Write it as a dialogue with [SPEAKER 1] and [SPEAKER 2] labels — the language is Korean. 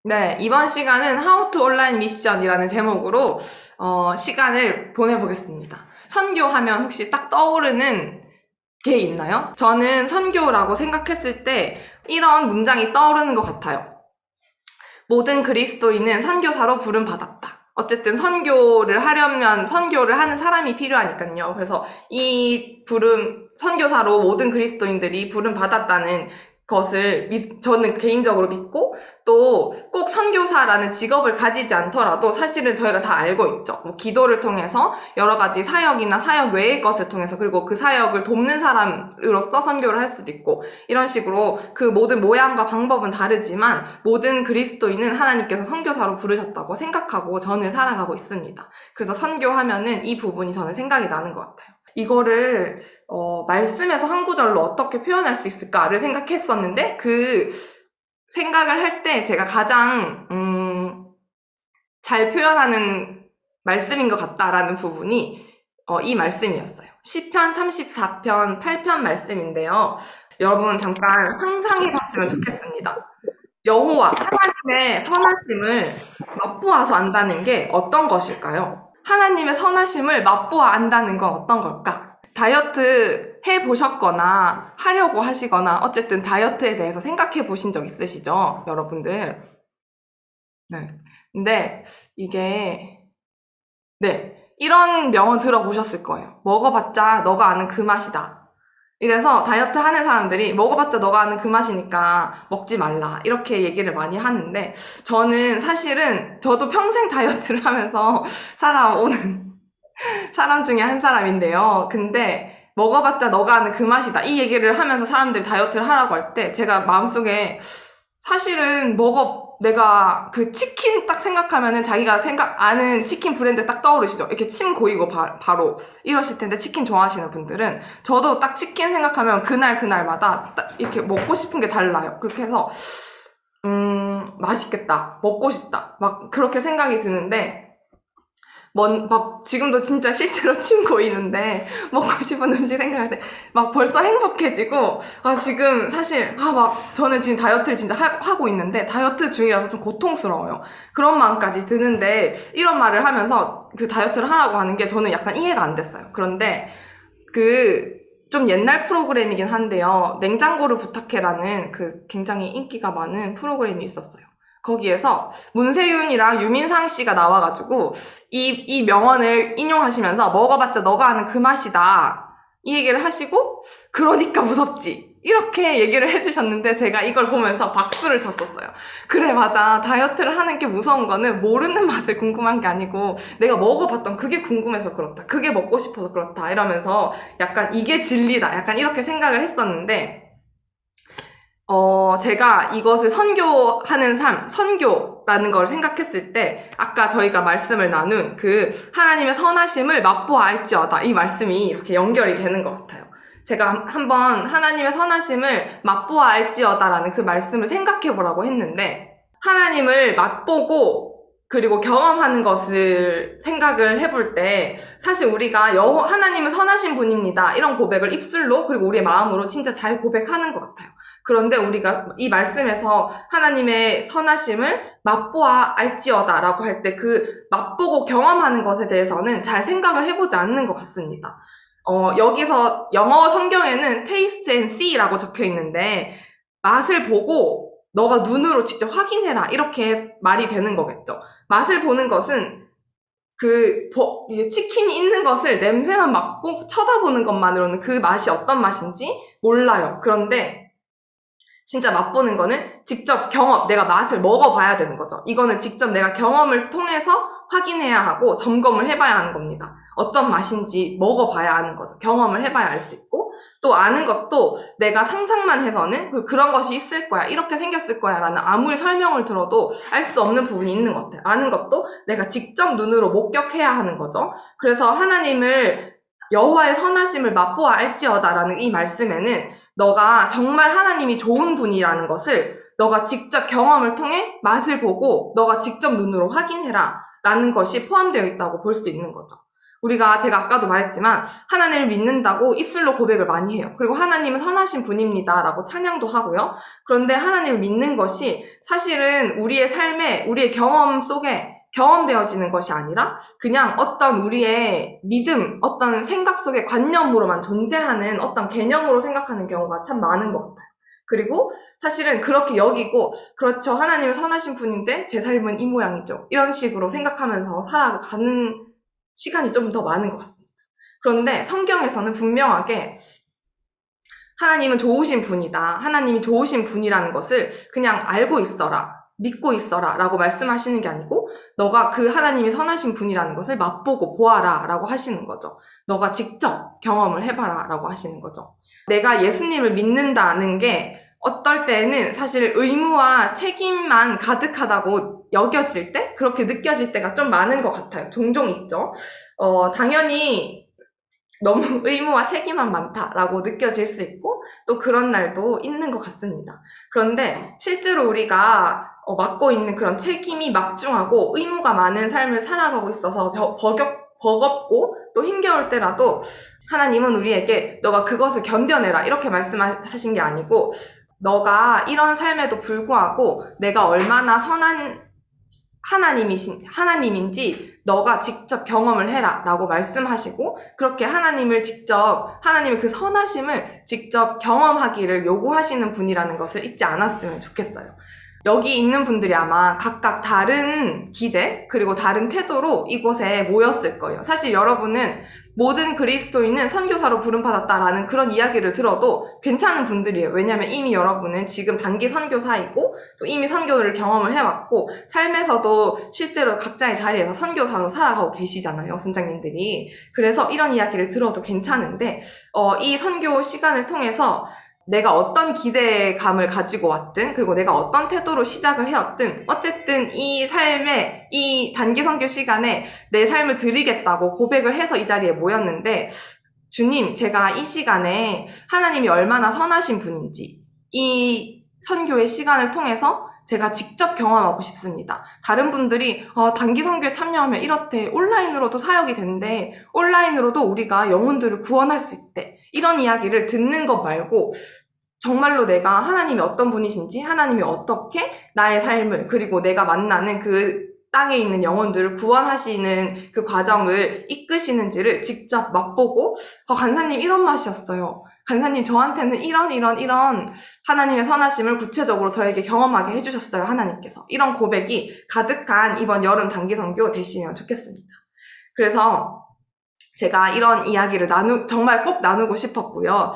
[SPEAKER 1] 네, 이번 시간은 How to Online Mission이라는 제목으로 시간을 보내보겠습니다. 선교하면 혹시 딱 떠오르는 게 있나요? 저는 선교라고 생각했을 때 이런 문장이 떠오르는 것 같아요. 모든 그리스도인은 선교사로 부름받았다. 어쨌든 선교를 하려면 선교를 하는 사람이 필요하니까요. 그래서 이 선교사로 모든 그리스도인들이 부름받았다는 것을 저는 개인적으로 믿고, 또 꼭 선교사라는 직업을 가지지 않더라도 사실은 저희가 다 알고 있죠. 뭐 기도를 통해서 여러 가지 사역이나 사역 외의 것을 통해서, 그리고 그 사역을 돕는 사람으로서 선교를 할 수도 있고, 이런 식으로 그 모든 모양과 방법은 다르지만 모든 그리스도인은 하나님께서 선교사로 부르셨다고 생각하고 저는 살아가고 있습니다. 그래서 선교하면은 이 부분이 저는 생각이 나는 것 같아요. 이거를 말씀에서 한 구절로 어떻게 표현할 수 있을까를 생각했었는데, 그 생각을 할 때 제가 가장 잘 표현하는 말씀인 것 같다라는 부분이 이 말씀이었어요. 시편 34편 8편 말씀인데요. 여러분 잠깐 상상해 봤으면 좋겠습니다. 여호와 하나님의 선하심을 맛보아서 안다는 게 어떤 것일까요? 하나님의 선하심을 맛보아 안다는 건 어떤 걸까? 다이어트 해보셨거나 하려고 하시거나 어쨌든 다이어트에 대해서 생각해 보신 적 있으시죠? 여러분들. 네. 근데 이게 이런 명언 들어보셨을 거예요. 먹어봤자 너가 아는 그 맛이다. 이래서 다이어트 하는 사람들이 먹어봤자 너가 아는 그 맛이니까 먹지 말라, 이렇게 얘기를 많이 하는데, 저는 사실은 저도 평생 다이어트를 하면서 살아오는 사람 중에 한 사람인데요. 근데 먹어봤자 너가 아는 그 맛이다, 이 얘기를 하면서 사람들이 다이어트를 하라고 할 때 제가 마음속에 사실은 내가 그 치킨 딱 생각하면은 자기가 아는 치킨 브랜드 딱 떠오르시죠? 이렇게 침 고이고 바로 이러실 텐데, 치킨 좋아하시는 분들은. 저도 딱 치킨 생각하면 그날마다 딱 이렇게 먹고 싶은 게 달라요. 그렇게 해서 맛있겠다, 먹고 싶다, 막 그렇게 생각이 드는데, 막 지금도 진짜 실제로 침 고이는데 먹고 싶은 음식 생각할 때 막 벌써 행복해지고, 지금 사실 막 저는 지금 다이어트를 진짜 하고 있는데 다이어트 중이라서 좀 고통스러워요. 그런 마음까지 드는데, 이런 말을 하면서 그 다이어트를 하라고 하는 게 저는 약간 이해가 안 됐어요. 그런데 좀 옛날 프로그램이긴 한데요. 냉장고를 부탁해라는 그 굉장히 인기가 많은 프로그램이 있었어요. 거기에서 문세윤이랑 유민상 씨가 나와가지고 이 명언을 인용하시면서 먹어봤자 너가 아는 그 맛이다, 이 얘기를 하시고, 그러니까 무섭지, 이렇게 얘기를 해주셨는데 제가 이걸 보면서 박수를 쳤었어요. 그래, 맞아. 다이어트를 하는 게 무서운 거는 모르는 맛을 궁금한 게 아니고 내가 먹어봤던 그게 궁금해서 그렇다, 그게 먹고 싶어서 그렇다, 이러면서 약간 이게 진리다, 약간 이렇게 생각을 했었는데, 제가 이것을 선교하는 선교라는 걸 생각했을 때, 아까 저희가 말씀을 나눈 그 하나님의 선하심을 맛보아 알지어다, 이 말씀이 이렇게 연결이 되는 것 같아요. 제가 한번 하나님의 선하심을 맛보아 알지어다라는 그 말씀을 생각해 보라고 했는데, 하나님을 맛보고 그리고 경험하는 것을 생각을 해볼 때, 사실 우리가 하나님은 선하신 분입니다, 이런 고백을 입술로 그리고 우리의 마음으로 진짜 잘 고백하는 것 같아요. 그런데 우리가 이 말씀에서 하나님의 선하심을 맛보아 알지어다 라고 할 때 그 맛보고 경험하는 것에 대해서는 잘 생각을 해보지 않는 것 같습니다. 여기서 영어 성경에는 taste and see라고 적혀 있는데, 맛을 보고 너가 눈으로 직접 확인해라, 이렇게 말이 되는 거겠죠. 맛을 보는 것은 치킨이 있는 것을 냄새만 맡고 쳐다보는 것만으로는 그 맛이 어떤 맛인지 몰라요. 그런데 진짜 맛보는 거는 직접 내가 맛을 먹어봐야 되는 거죠. 이거는 직접 내가 경험을 통해서 확인해야 하고 점검을 해봐야 하는 겁니다. 어떤 맛인지 먹어봐야 하는 거죠. 경험을 해봐야 알 수 있고, 또 아는 것도 내가 상상만 해서는 그런 것이 있을 거야, 이렇게 생겼을 거야 라는 아무리 설명을 들어도 알 수 없는 부분이 있는 것 같아요. 아는 것도 내가 직접 눈으로 목격해야 하는 거죠. 그래서 여호와의 선하심을 맛보아 알지어다라는 이 말씀에는 너가 정말 하나님이 좋은 분이라는 것을 너가 직접 경험을 통해 맛을 보고 너가 직접 눈으로 확인해라 라는 것이 포함되어 있다고 볼 수 있는 거죠. 제가 아까도 말했지만 하나님을 믿는다고 입술로 고백을 많이 해요. 그리고 하나님은 선하신 분입니다 라고 찬양도 하고요. 그런데 하나님을 믿는 것이 사실은 우리의 삶에, 우리의 경험 속에 경험되어지는 것이 아니라 그냥 어떤 우리의 믿음, 어떤 생각 속의 관념으로만 존재하는 어떤 개념으로 생각하는 경우가 참 많은 것 같아요. 그리고 사실은 그렇게 여기고, 그렇죠, 하나님은 선하신 분인데 제 삶은 이 모양이죠, 이런 식으로 생각하면서 살아가는 시간이 좀 더 많은 것 같습니다. 그런데 성경에서는 분명하게 하나님은 좋으신 분이다, 하나님이 좋으신 분이라는 것을 그냥 알고 있어라, 믿고 있어라 라고 말씀하시는 게 아니고, 너가 그 하나님이 선하신 분이라는 것을 맛보고 보아라 라고 하시는 거죠. 너가 직접 경험을 해봐라 라고 하시는 거죠. 내가 예수님을 믿는다는 게 어떨 때는 사실 의무와 책임만 가득하다고 여겨질 때, 그렇게 느껴질 때가 좀 많은 것 같아요. 종종 있죠. 당연히 너무 의무와 책임만 많다라고 느껴질 수 있고, 또 그런 날도 있는 것 같습니다. 그런데 실제로 우리가 맡고 있는 그런 책임이 막중하고 의무가 많은 삶을 살아가고 있어서 버겁고 또 힘겨울 때라도 하나님은 우리에게 너가 그것을 견뎌내라 이렇게 말씀하신 게 아니고, 너가 이런 삶에도 불구하고 내가 얼마나 선한 하나님인지 너가 직접 경험을 해라 라고 말씀하시고, 그렇게 하나님의 그 선하심을 직접 경험하기를 요구하시는 분이라는 것을 잊지 않았으면 좋겠어요. 여기 있는 분들이 아마 각각 다른 기대 그리고 다른 태도로 이곳에 모였을 거예요. 사실 여러분은 모든 그리스도인은 선교사로 부름받았다라는 그런 이야기를 들어도 괜찮은 분들이에요. 왜냐하면 이미 여러분은 지금 단기 선교사이고 또 이미 선교를 경험을 해왔고 삶에서도 실제로 각자의 자리에서 선교사로 살아가고 계시잖아요, 선장님들이. 그래서 이런 이야기를 들어도 괜찮은데 이 선교 시간을 통해서 내가 어떤 기대감을 가지고 왔든, 그리고 내가 어떤 태도로 시작을 해왔든, 어쨌든 이 삶에, 이 단기 선교 시간에 내 삶을 드리겠다고 고백을 해서 이 자리에 모였는데, 주님, 제가 이 시간에 하나님이 얼마나 선하신 분인지 이 선교의 시간을 통해서 제가 직접 경험하고 싶습니다. 다른 분들이 단기 선교에 참여하면 이렇대, 온라인으로도 사역이 된대, 온라인으로도 우리가 영혼들을 구원할 수 있대, 이런 이야기를 듣는 것 말고 정말로 내가 하나님이 어떤 분이신지, 하나님이 어떻게 나의 삶을, 그리고 내가 만나는 그 땅에 있는 영혼들을 구원하시는 그 과정을 이끄시는지를 직접 맛보고, 간사님 이런 맛이었어요, 간사님 저한테는 이런 하나님의 선하심을 구체적으로 저에게 경험하게 해주셨어요, 하나님께서. 이런 고백이 가득한 이번 여름 단기 선교 되시면 좋겠습니다. 그래서 제가 이런 이야기를 정말 꼭 나누고 싶었고요.